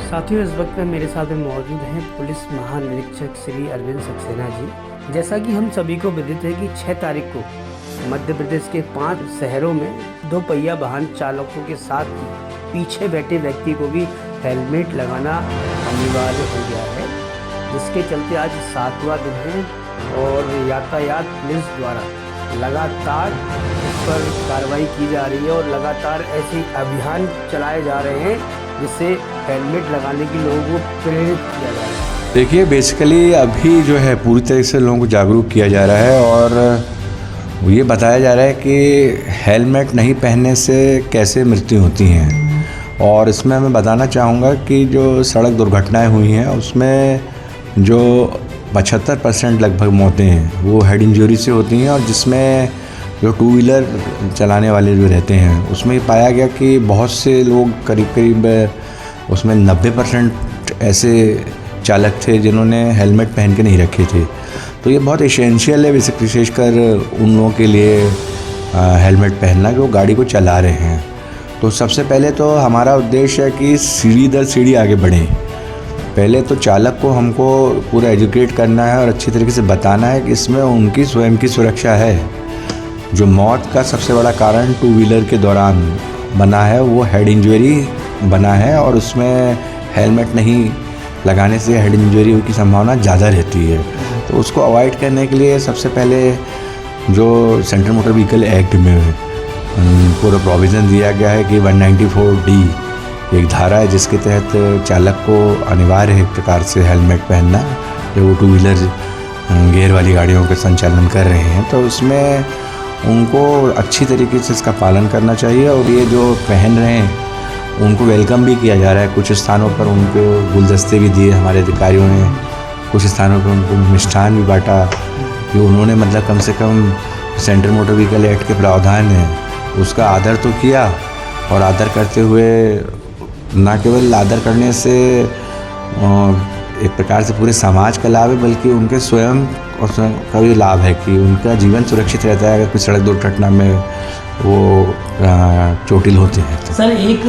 साथियों, इस वक्त में मेरे साथ में मौजूद हैं पुलिस महानिरीक्षक श्री अरविंद सक्सेना जी। जैसा कि हम सभी को विदित है कि 6 तारीख को मध्य प्रदेश के 5 शहरों में 2 पहिया वाहन चालकों के साथ पीछे बैठे व्यक्ति को भी हेलमेट लगाना अनिवार्य हो गया है, जिसके चलते आज 7वां दिन है और यातायात पुलिस द्वारा लगातार इस पर कार्रवाई की जा रही है और लगातार ऐसे अभियान चलाए जा रहे हैं जिससे हेलमेट लगाने के लोगों को प्रेरित किया जा रहा है। देखिए, बेसिकली अभी जो है पूरी तरह से लोगों को जागरूक किया जा रहा है और ये बताया जा रहा है कि हेलमेट नहीं पहनने से कैसे मृत्यु होती हैं। और इसमें मैं बताना चाहूँगा कि जो सड़क दुर्घटनाएं हुई हैं उसमें जो 75% लगभग मौतें हैं वो हेड इंजरी से होती हैं, और जिसमें जो 2 व्हीलर चलाने वाले जो रहते हैं उसमें ये पाया गया कि बहुत से लोग करीब उसमें 90% ऐसे चालक थे जिन्होंने हेलमेट पहन के नहीं रखे थे। तो ये बहुत एसेंशियल है विशेषकर उन लोगों के लिए हेलमेट पहनना कि वो गाड़ी को चला रहे हैं। तो सबसे पहले तो हमारा उद्देश्य है कि सीढ़ी दर सीढ़ी आगे बढ़ें। पहले तो चालक को हमको पूरा एजुकेट करना है और अच्छी तरीके से बताना है कि इसमें उनकी स्वयं की सुरक्षा है। जो मौत का सबसे बड़ा कारण 2 व्हीलर के दौरान बना है वो हेड इंजरी बना है, और उसमें हेलमेट नहीं लगाने से हेड इंजरी की संभावना ज़्यादा रहती है। तो उसको अवॉइड करने के लिए सबसे पहले जो सेंट्रल मोटर व्हीकल एक्ट में पूरा प्रोविज़न दिया गया है कि 194D एक धारा है जिसके तहत चालक को अनिवार्य है एक प्रकार से हेलमेट पहनना जब वो 2 व्हीलर गियर वाली गाड़ियों का संचालन कर रहे हैं। तो उसमें उनको अच्छी तरीके से इसका पालन करना चाहिए, और ये जो पहन रहे हैं उनको वेलकम भी किया जा रहा है। कुछ स्थानों पर उनको गुलदस्ते भी दिए हमारे अधिकारियों ने, कुछ स्थानों पर उनको मिष्ठान भी बांटा कि उन्होंने मतलब कम से कम सेंट्रल मोटर व्हीकल एक्ट के प्रावधान है उसका आदर तो किया, और आदर करते हुए ना केवल आदर करने से एक प्रकार से पूरे समाज का लाभ है, बल्कि उनके स्वयं का भी लाभ है कि उनका जीवन सुरक्षित रहता है अगर कुछ सड़क दुर्घटना में वो चोटिल होते हैं। तो सर, एक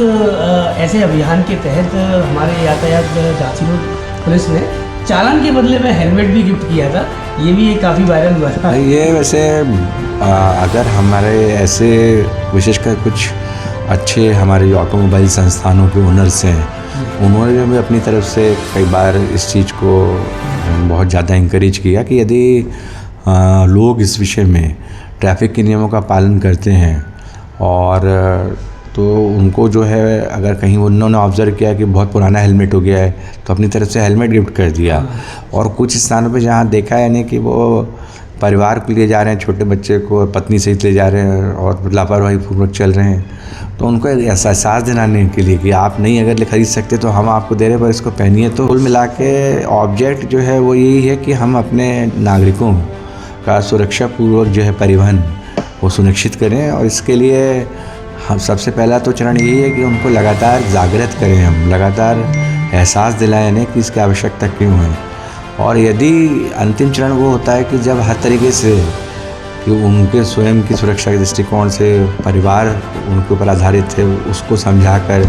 ऐसे अभियान के तहत हमारे यातायात झांसी पुलिस ने चालान के बदले में हेलमेट भी गिफ्ट किया था, ये भी काफ़ी वायरल हुआ था। ये वैसे अगर हमारे ऐसे विशेषकर कुछ अच्छे हमारे ऑटोमोबाइल संस्थानों के ओनर्स हैं, उन्होंने भी अपनी तरफ से कई बार इस चीज़ को बहुत ज़्यादा इंकरेज किया कि यदि लोग इस विषय में ट्रैफिक के नियमों का पालन करते हैं और तो उनको जो है अगर कहीं उन्होंने ऑब्ज़र्व किया कि बहुत पुराना हेलमेट हो गया है तो अपनी तरफ से हेलमेट गिफ्ट कर दिया। और कुछ स्थानों पे जहाँ देखा है यानी कि वो परिवार को ले जा रहे हैं, छोटे बच्चे को पत्नी सहित ले जा रहे हैं और लापरवाही पूर्वक चल रहे हैं, तो उनको एहसास दिलाने के लिए कि आप नहीं अगर खरीद सकते तो हम आपको दे रहे हैं पर इसको पहनिए। तो कुल मिला के ऑब्जेक्ट जो है वो यही है कि हम अपने नागरिकों का सुरक्षा पूर्वक जो है परिवहन वो सुनिश्चित करें, और इसके लिए हम सबसे पहला तो चरण यही है कि उनको लगातार जागृत करें, हम लगातार एहसास दिलाएं कि इसकी आवश्यकता क्यों है। और यदि अंतिम चरण वो होता है कि जब हर तरीके से कि उनके स्वयं की सुरक्षा के दृष्टिकोण से परिवार उनके ऊपर आधारित है उसको समझाकर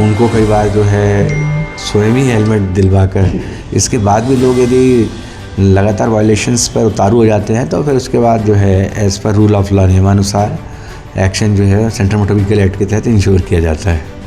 उनको कई बार जो है स्वयं ही हेलमेट दिलवा कर, इसके बाद भी लोग यदि लगातार वायलेशंस पर उतारू हो जाते हैं तो फिर उसके बाद जो है as per rule of law नियमानुसार एक्शन जो है सेंट्रल मोटर व्हीकल एक्ट के तहत इंश्योर किया जाता है।